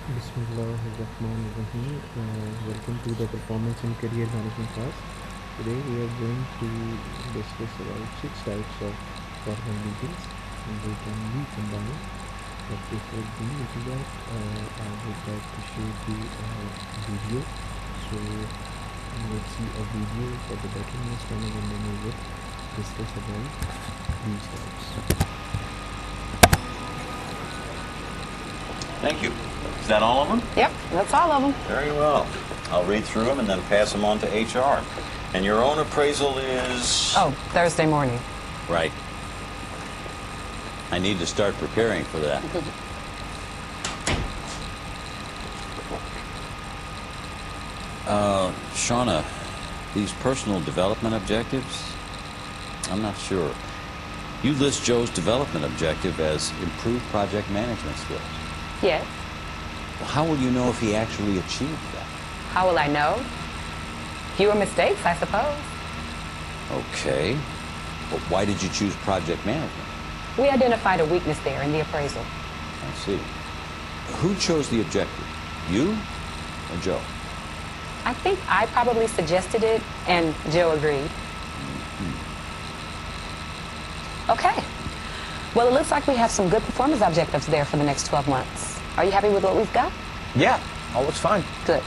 Bismillahirrahmanirrahim. Welcome to the Performance and Career Management class. Today we are going to discuss about 6 types of formal meetings and they can be combined. But before we do that, I would like to show you a video. So let's see a video for the better understanding and then we will discuss about these types. Thank you. Is that all of them? Yep, that's all of them. Very well. I'll read through them and then pass them on to HR. And your own appraisal is... Oh, Thursday morning. Right. I need to start preparing for that. Shauna, these personal development objectives, I'm not sure. You list Joe's development objective as improved project management skills. Yes. Well, how will you know if he actually achieved that? How will I know? Fewer mistakes, I suppose. Okay. But why did you choose project management? We identified a weakness there in the appraisal. I see. Who chose the objective? You or Joe? I think I probably suggested it, and Joe agreed. Okay. Well, it looks like we have some good performance objectives there for the next 12 months. Are you happy with what we've got? Yeah, all looks fine. Good.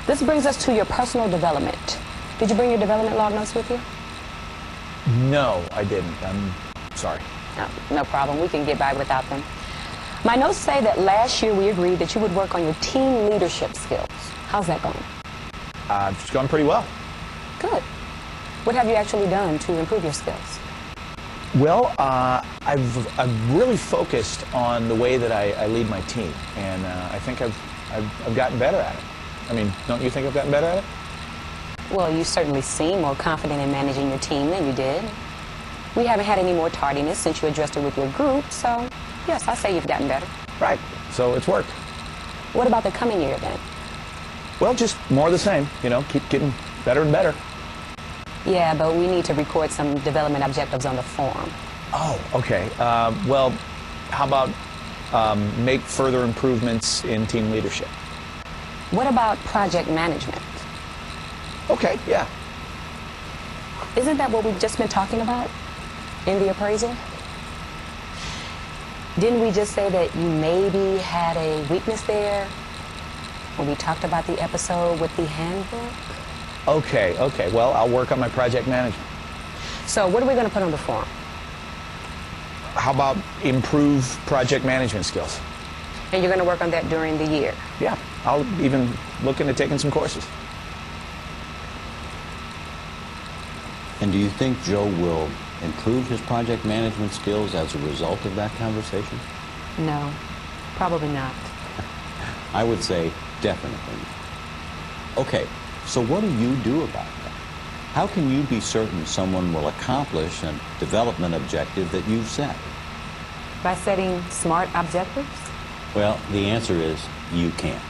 This brings us to your personal development. Did you bring your development log notes with you? No, I didn't. I'm sorry. No problem. We can get by without them. My notes say that last year we agreed that you would work on your team leadership skills. How's that going? It's gone pretty well. Good. What have you actually done to improve your skills? Well, I've really focused on the way that I lead my team, and I think I've gotten better at it. I mean, don't you think I've gotten better at it? Well, you certainly seem more confident in managing your team than you did. We haven't had any more tardiness since you addressed it with your group, so yes, I say you've gotten better. Right. So it's worked. What about the coming year then? Well, just more of the same. You know, keep getting better and better. Yeah, but we need to record some development objectives on the form. Oh, okay. Well, how about make further improvements in team leadership? What about project management? Okay, yeah. Isn't that what we've just been talking about in the appraisal? Didn't we just say that you maybe had a weakness there when we talked about the episode with the handbook? Okay. Well, I'll work on my project management. So what are we going to put on the form? How about improve project management skills? And you're going to work on that during the year? Yeah, I'll even look into taking some courses. And do you think Joe will improve his project management skills as a result of that conversation? No, probably not. I would say definitely. Okay, so what do you do about that? How can you be certain someone will accomplish a development objective that you've set? By setting SMART objectives? Well, the answer is you can't.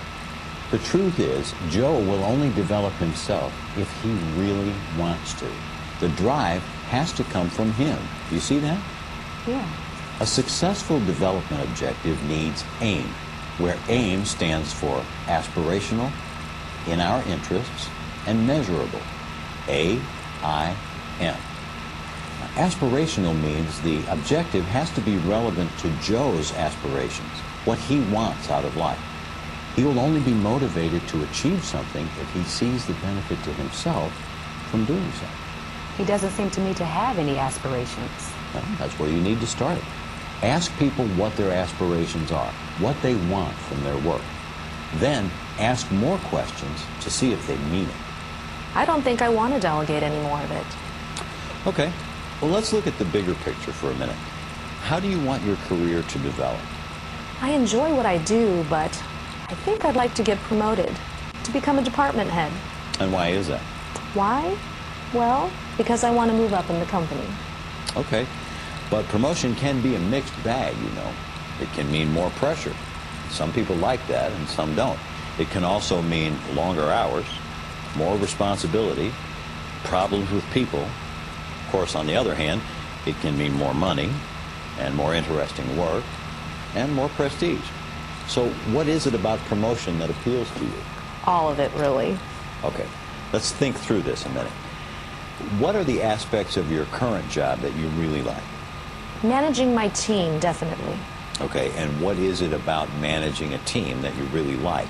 The truth is, Joe will only develop himself if he really wants to. The drive has to come from him. Do you see that? Yeah. A successful development objective needs AIM, where AIM stands for aspirational, in our interests, and measurable. AIM. Aspirational means the objective has to be relevant to Joe's aspirations, what he wants out of life. He will only be motivated to achieve something if he sees the benefit to himself from doing so. He doesn't seem to me to have any aspirations. Well, that's where you need to start. Ask people what their aspirations are, what they want from their work. Then ask more questions to see if they mean it. I don't think I want to delegate any more of it. Okay, well, let's look at the bigger picture for a minute. How do you want your career to develop? I enjoy what I do, but I think I'd like to get promoted, to become a department head. And why is that? Why? Well, because I want to move up in the company. Okay, but promotion can be a mixed bag, you know. It can mean more pressure. Some people like that and some don't. It can also mean longer hours, more responsibility, problems with people. Of course, on the other hand, it can mean more money and more interesting work and more prestige. So what is it about promotion that appeals to you? All of it, really. Okay, let's think through this a minute. What are the aspects of your current job that you really like? Managing my team, definitely. Okay, and what is it about managing a team that you really like?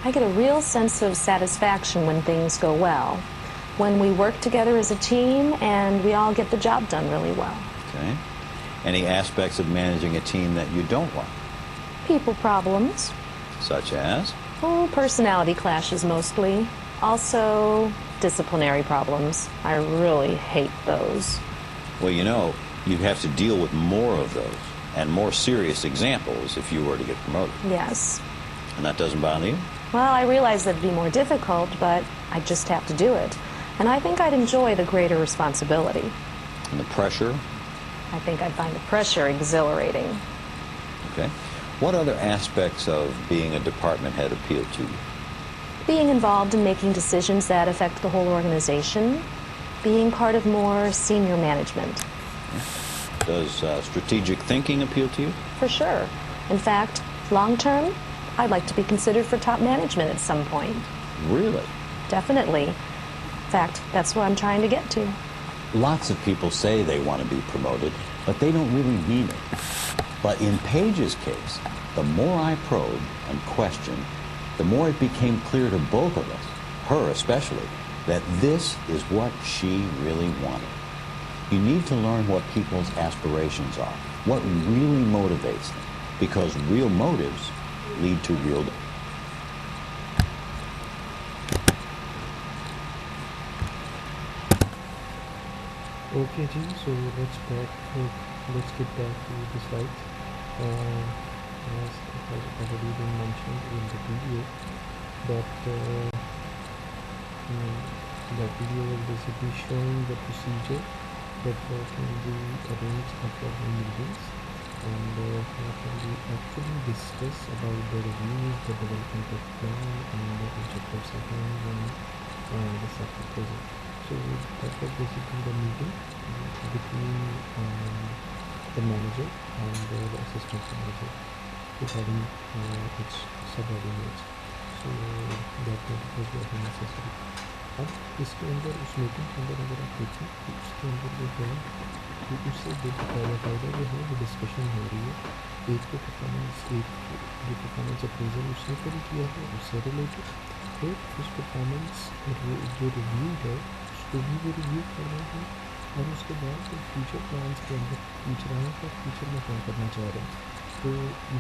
I get a real sense of satisfaction when things go well, when we work together as a team and we all get the job done really well. Okay. Any aspects of managing a team that you don't like? People problems. Such as? Oh, personality clashes mostly. Also, disciplinary problems. I really hate those. Well, you know, you'd have to deal with more of those and more serious examples if you were to get promoted. Yes. And that doesn't bother you? Well, I realize that'd be more difficult, but I just have to do it. And I think I'd enjoy the greater responsibility. And the pressure? I think I'd find the pressure exhilarating. Okay. What other aspects of being a department head appeal to you? Being involved in making decisions that affect the whole organization. Being part of more senior management. Does strategic thinking appeal to you? For sure. In fact, long term, I'd like to be considered for top management at some point. Really? Definitely. In fact, that's what I'm trying to get to. Lots of people say they want to be promoted, but they don't really mean it. But in Paige's case, the more I probed and questioned, the more it became clear to both of us, her especially, that this is what she really wanted. You need to learn what people's aspirations are, what really motivates them, because real motives lead to real. Okay, Ji, so let's get back to the slides. As it has already been mentioned in the video, that that video is basically showing the procedure that can be arranged after the meetings, and how can we actually discuss about the reviews, the development of plan, and the objective setting, and the sector present. So that was basically the meeting between the manager and the assistant manager regarding its subordinates. So that was very necessary. अब इसके अंदर उस meeting के अंदर अगर आप देखें तो उसके अंदर जो है कि उससे जो बाकायदा जो है वो डिस्कशन हो रही है एक जो परफॉर्मेंस अप्रेजल उसने कभी किया है उससे रिलेटेड, फिर उस परफॉर्मेंस जो रिव्यू है उसको भी वो रिव्यू कर रहे हैं, और उसके बाद जो फ्यूचर प्लान्स के अंदर पूछ रहे हैं कि फ्यूचर में क्या करना चाह रहे हैं। तो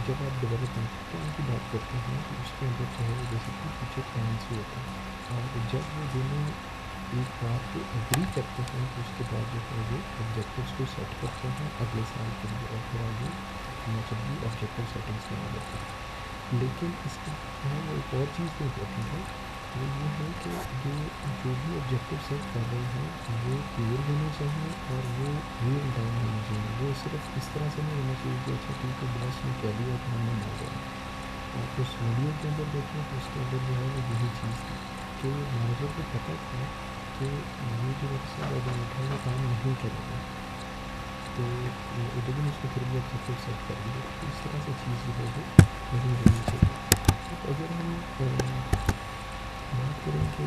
जब आप डेवलपमेंट प्लान की बात करते हैं तो उसके अंदर जो है बेसिकली फ्यूचर प्लान्स ही होते हैं, और जब वो दोनों एक बात को एग्री करते हैं तो उसके बाद जो है वो ऑब्जेक्टिव्स को सेट करते हैं अगले साल के लिए, और फिर आगे मतलब भी ऑब्जेक्टिव सेटिंग्स में आ जाते हैं। लेकिन इसके यहाँ एक और चीज़ भी इम्पोर्टेंट है, वो ये है कि जो भी ऑब्जेक्टिव सेट कर रहे हैं वो क्लियर होने चाहिए और वो रियल टाइम होने चाहिए। वो सिर्फ इस तरह से नहीं होना चाहिए कि अच्छा ठीक है बॉस ने कह दिया तो हमने मान लिया। और उस वीडियो के अंदर देखें तो उसके अंदर जो है वो यही चीज़ थी कि मैनेजर को पता था कि ये जो अक्सर ऑर्डिनेटर है वो काम नहीं करेगा, तो लेकिन उसने फिर भी ऑब्जेक्टिव सेट कर दिया। तो इस तरह से चीज़ जो है वो नहीं होनी चाहिए। तो अगर हम बात करें कि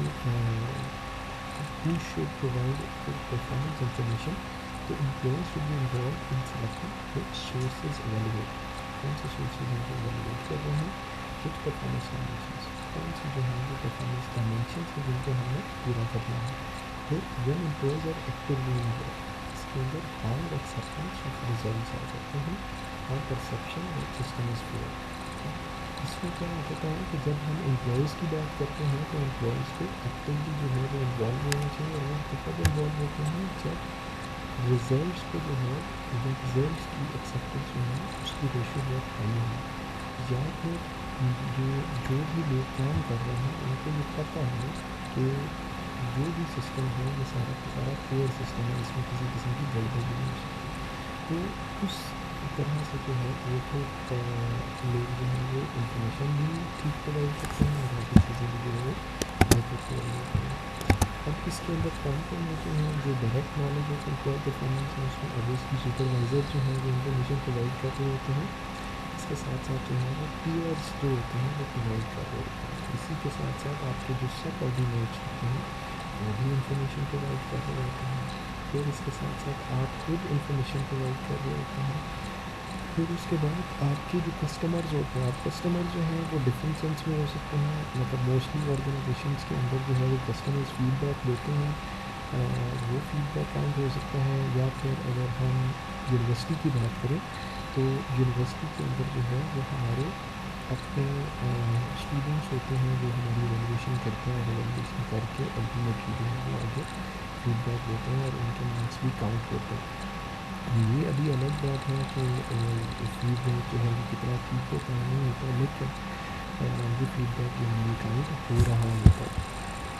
who should provide good performance information, तो employees should be involved in selecting which sources available, कौन से sources हैं जो evaluate कर रहे हैं, which performance dimensions, कौन सी जो है वो performance dimensions है जिनको हमने पूरा करना है। फिर when employees are actively involved, इसके अंदर how acceptance of results आ जाते हैं और perception that system is fair। इसमें क्या होता है कि जब हम एम्प्लॉयज़ की बात करते हैं तो एम्प्लॉयज़ को एक्टिवली जो है वो इन्वॉल्व होना चाहिए, और वो कब इन्वॉल्व होते हैं जब रिजल्ट्स को जो है रिजल्ट्स की एक्सेप्टेंस जो है उसकी रेशो बहुत हाई है, या फिर जो भी लोग काम कर रहे हैं उनको ये पता है कि जो भी सिस्टम है वो सारा का सारा फेयर सिस्टम है, इसमें किसी किस्म की गड़बड़ी नहीं हो सकती। तो उस तरह से जो है वो फिर लोग जो है वो इंफॉर्मेशन भी ठीक प्रोवाइड करते हैं और बाकी चीज़ें भी जो है वो बेहतर प्रोवाइड होती हैं। अब इसके अंदर कौन कौन होते हैं जो direct knowledge of employ performance है, उसमें ऑब्वियसली सुपरवाइज़र जो है वो इंफॉर्मेशन प्रोवाइड कर रहे होते हैं। के साथ साथ जो है वो पीयर्स जो होते हैं वो प्रोवाइड कर रहे होते हैं। इसी के साथ साथ आपके जो सब ऑर्डिनेट्स होते हैं वो भी इंफॉर्मेशन प्रोवाइड कर रहे होते हैं। फिर इसके साथ साथ आप खुद इंफॉर्मेशन प्रोवाइड कर रहे होते हैं। फिर उसके बाद आपके जो कस्टमर्स होते हैं, आप कस्टमर जो हैं वो डिफरेंट सेंस में हो सकते हैं, मतलब मोस्टली ऑर्गेनाइजेशंस के अंदर जो है वो कस्टमर्स फीडबैक देते हैं। वो फीडबैक काउंट हो सकता है, या फिर अगर हम यूनिवर्सिटी की बात करें तो यूनिवर्सिटी के अंदर जो है वो हमारे अपने स्टूडेंट्स होते हैं वो हमारी इवैल्यूएशन करते हैं और इवैल्यूएशन करके अल्टीमेटली जो है वो आगे फीडबैक देते हैं और उनके मार्क्स भी काउंट होते हैं। ये अभी अलग बात है कि फीडबैक जो है वो कितना ठीक होता है नहीं होता, लेकिन ये फीडबैक जो है काउंट हो रहा होता है।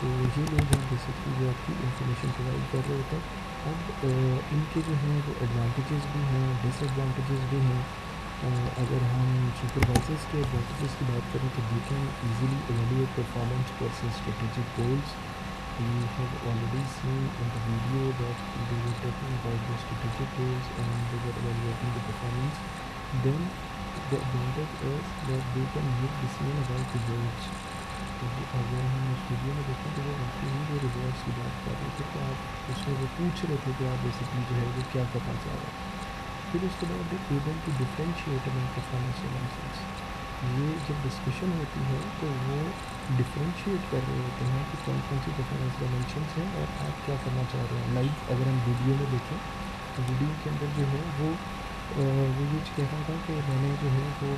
तो ये लोग हैं बेसिकली जो आपकी इंफॉर्मेशन प्रोवाइड कर रहे होते हैं। अब इनके जो हैं वो एडवांटेजेस भी हैं, डिसएडवांटेजेस भी हैं। अगर हम सुपरवाइजर्स के एडवांटेजेस की बात करें तो they can easily evaluate performance versus strategic goals. We have already seen in the video that they were talking about the strategic goals and they were evaluating the performance. Then the advantage is that they can make decision about the goals. तो अगर हम उस video में देखें तो वो वाकई ही जो रिवॉर्ड्स की बात कर रहे थे, तो आप उसमें वो पूछ रहे थे कि आप बेसिकली जो है वो क्या करना चाह रहे हैं। फिर उसके बाद able to differentiate among performance dimensions. ये जब डिस्कशन होती है तो वो डिफ्रेंशिएट कर रहे होते हैं कि कौन कौन सी परफॉर्मेंस डायमेंशंस हैं और आप क्या करना चाह रहे हैं। लाइक अगर हम वीडियो में देखें तो वीडियो के अंदर जो है वो ये कह रहा था कि मैंने जो है वो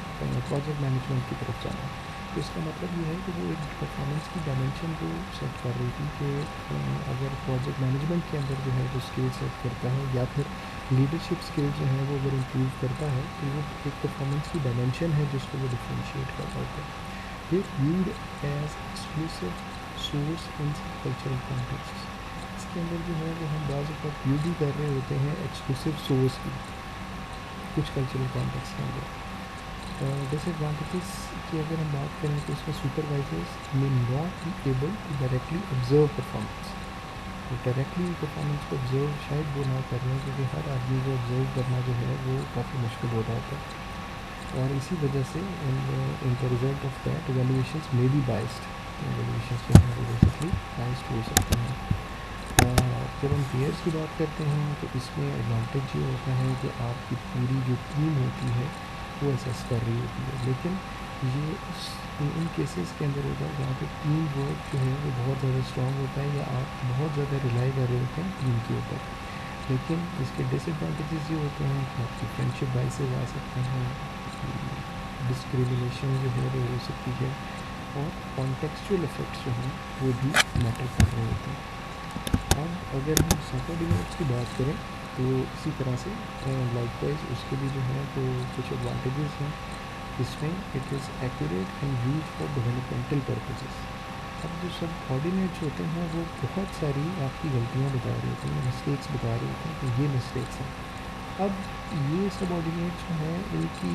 प्रोजेक्ट मैनेजमेंट की तरफ जाना है। तो इसका मतलब ये है कि वो एक परफॉर्मेंस की डायमेंशन को सेट कर रही थी कि अगर प्रोजेक्ट मैनेजमेंट के अंदर जो है वो स्किल सेट करता है या फिर लीडरशिप स्किल जो है वो अगर इम्प्रूव करता है तो वो एक परफॉर्मेंस की डायमेंशन है जिसको वो डिफ्रेंशिएट कर रहा होता है। फिर viewed as exclusive source in cultural context. इसके अंदर जो है वो हम बाज़ वक्त व्यू भी कर रहे होते हैं एक्सक्लूसिव सोर्स की कुछ कल्चरल कॉन्टेक्स्ट के अंदर। डिसएडवांटेजेस की अगर हम बात करें तो इसमें supervisors may not be able to directly observe performance. तो डायरेक्टली परफॉर्मेंस को ऑब्जर्व शायद वो ना कर रहे हैं क्योंकि हर आदमी को ऑब्जर्व करना जो है वो काफ़ी मुश्किल होता है और इसी वजह से in the result of that evaluations may be biased. Evaluations जो है वो बेसिकली बाइस्ड हो सकते हैं। जब हम पेयर्स की बात करते हैं तो इसमें एडवांटेज ये होता है कि आपकी पूरी जो टीम होती है वो असेस कर रही होती है, लेकिन ये इन केसेस के अंदर होता है जहाँ पे टीम वर्क जो है वो बहुत ज़्यादा स्ट्रॉन्ग होता है या आप बहुत ज़्यादा रिलाई कर रहे होते हैं टीम के ऊपर। लेकिन इसके डिसएडवांटेजेस ये होते हैं कि आपकी फ्रेंडशिप बाइसेस आ सकते हैं, डिस्क्रिमिनेशन जो है वो हो सकती है और कॉन्टेक्चुअल इफेक्ट्स जो हैं वो भी मैटर कर रहे होते हैं। अब अगर हम सबऑर्डिनेट्स की बात करें तो इसी तरह से लाइकवाइज उसके भी जो है तो कुछ एडवांटेजेस हैं। इसमें it is accurate and use for developmental purposes. अब जो सब ऑर्डिनेट्स होते हैं वो बहुत सारी आपकी गलतियाँ बता रहे होते हैं, मिस्टेक्स बता रहे होते हैं कि ये मिस्टेक्स हैं। अब ये सब ऑर्डिनेट्स जो हैं इनकी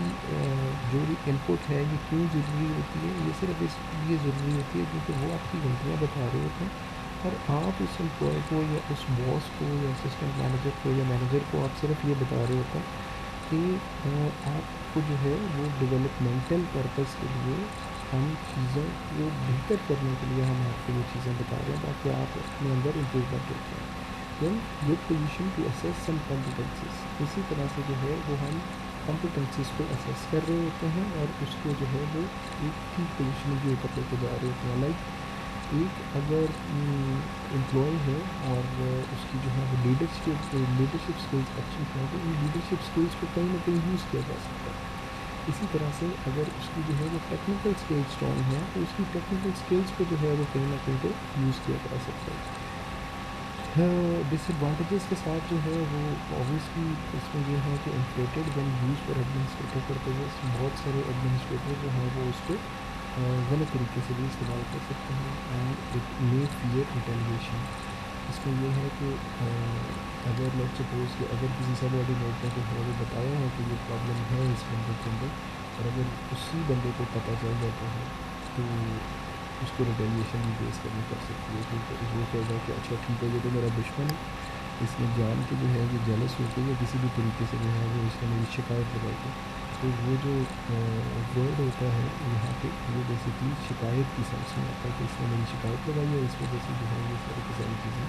जो भी इनपुट है ये क्यों ज़रूरी होती है, ये सिर्फ इसलिए ज़रूरी होती है क्योंकि वो आपकी गलतियाँ बता रहे होते हैं और आप उस एम्प्लॉय को या उस बॉस को या असिस्टेंट मैनेजर को या मैनेजर को आप सिर्फ ये बता रहे होते हैं कि आपको जो है वो डेवलपमेंटल पर्पस के लिए हम चीज़ों को बेहतर करने के लिए हम आपको ये चीज़ें बता रहे हैं ताकि आप अपने अंदर इम्प्रूवमेंट देखें। Then good position to assess some competencies. इसी तरह से जो है वो हम कॉम्पिटेंसीज को असेस कर रहे होते हैं और उसको जो है वो एक ठीक पोजीशन के ऊपर लेके जा रहे होते हैं। लाइक एक अगर एम्प्लॉय है और उसकी जो है वो लीडरशिप स्किल्स अच्छी हैं तो इन लीडरशिप स्किल्स को कहीं ना कहीं यूज़ किया जा सकता है। इसी तरह से अगर उसकी जो है वो टेक्निकल स्किल्स स्ट्रॉन्ग है तो उसकी टेक्निकल स्किल्स को जो है वो कहीं ना कहीं तो यूज़ किया जा सकता है। डिसएडवांटेजेस के साथ जो है वो ऑब्वियसली इसमें ये है कि inflated when use for administrative purposes. बहुत सारे एडमिनिस्ट्रेटर जो हैं वो उसको गलत तरीके से भी इस्तेमाल कर सकते हैं and it may fear retaliation. इसमें यह है कि अगर लेट्स सपोज कि अगर किसी सबऑर्डिनेट ने जो है वो बताया है कि ये प्रॉब्लम है इस बंदे के अंदर और अगर उसी बंदे को पता चल जाता है तो उसको रिटेलिएशन भी बेस करनी पड़ सकती है क्योंकि वो कहेगा कि अच्छा ठीक है ये तो मेरा दुश्मन है, इसने जान के जो है ये जेलस होकर या किसी भी तरीके से जो है वो इसने मेरी शिकायत लगाई है तो वो जो वर्ड होता है यहाँ पे वो बेसिकली शिकायत की सेंस में आता है कि इसने मेरी शिकायत लगाई है, इस वजह से जो है ये सारी की सारी चीज़ें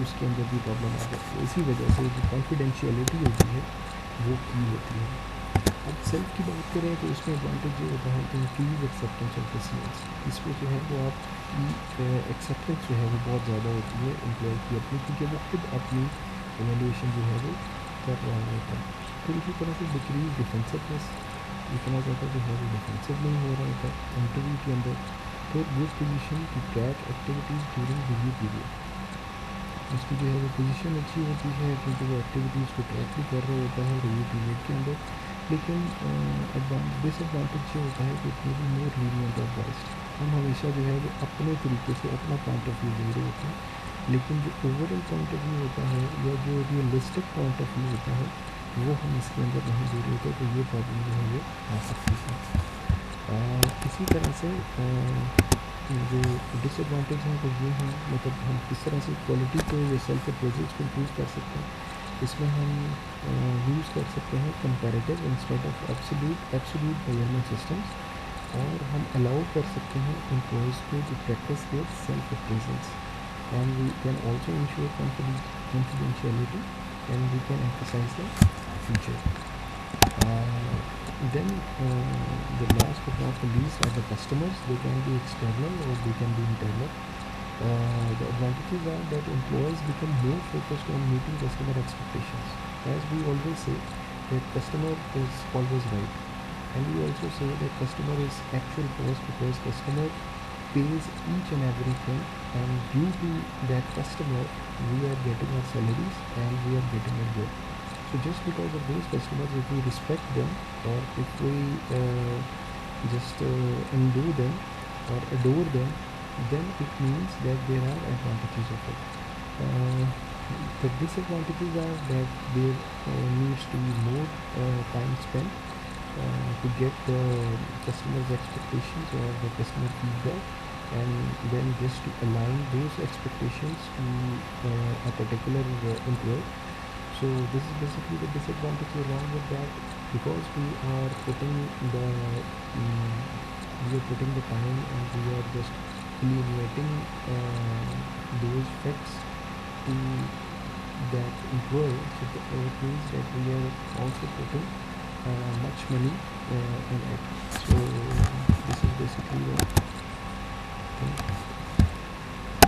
उसके अंदर भी प्रॉब्लम आ जाती है। इसी वजह से जो कॉन्फिडेंशियलिटी होती है वो की होती है। अब सेल्फ की बात करें तो इसमें एडवांटेज ये होता है कि इंक्रीज एक्सेप्टेंस ऑफ डिसीजंस। इसमें जो है वो आपकी एक्सेप्टेंस जो है वो बहुत ज़्यादा होती है एम्प्लॉय की अपनी, क्योंकि वो खुद अपनी इवेल्यूएशन जो है वो कर रहा होता है। फिर इसी तरह से डिक्रीज डिफेंसिवनेस, इतना ज़्यादा जो है वो डिफेंसिव नहीं हो रहा होता इंटरव्यू के अंदर। फिर good position to track activities during review period, उसकी जो है वो पोजीशन अच्छी होती है क्योंकि वो एक्टिविटीज़ को ट्रैक भी कर रहा होता है रिव्यू पीरियड के अंदर। लेकिन डिसएडवांटेज ये होता है कि it may be more lenient और बाइस्ड। हम हमेशा जो है वो अपने तरीके से अपना पॉइंट ऑफ व्यू दे रहे होते हैं, लेकिन जो ओवरऑल पॉइंट ऑफ व्यू होता है या जो रियलिस्टिक पॉइंट ऑफ व्यू होता है वो हम इसके अंदर नहीं दे रहे होते, तो ये प्रॉब्लम जो है वो आ सकती है। इसी तरह से जो डिसएडवांटेज हैं वो ये हैं, मतलब हम किस तरह से क्वालिटी को या सेल्फ अप्रेजल्स को इम्प्रूव कर सकते हैं। इसमें हम यूज़ कर सकते हैं comparative instead of absolute measurement systems, और हम अलाउ कर सकते हैं एम्प्लॉयज़ को to practice their self appraisals, and we can also ensure confidentiality, and we can emphasize the future. Then the last but not the least are the customers. They can be external or they can be internal. The advantages are that employees become more focused on meeting customer expectations. As we always say, that customer is always right, and we also say that customer is actual cost because customer pays each and everything, and due to that customer we are getting our salaries and we are getting our work. So just because of those customers, if we respect them or if we just endure them or adore them, then it means that there are advantages of it. The disadvantages are that there needs to be more time spent to get the customer's expectations or the customer feedback, and then just to align those expectations to a particular employee. So this is basically the disadvantage along with that, because we are putting the time and we are just eliminating those facts to that employee. So it means that we are also putting much money in it. So this is basically the thing.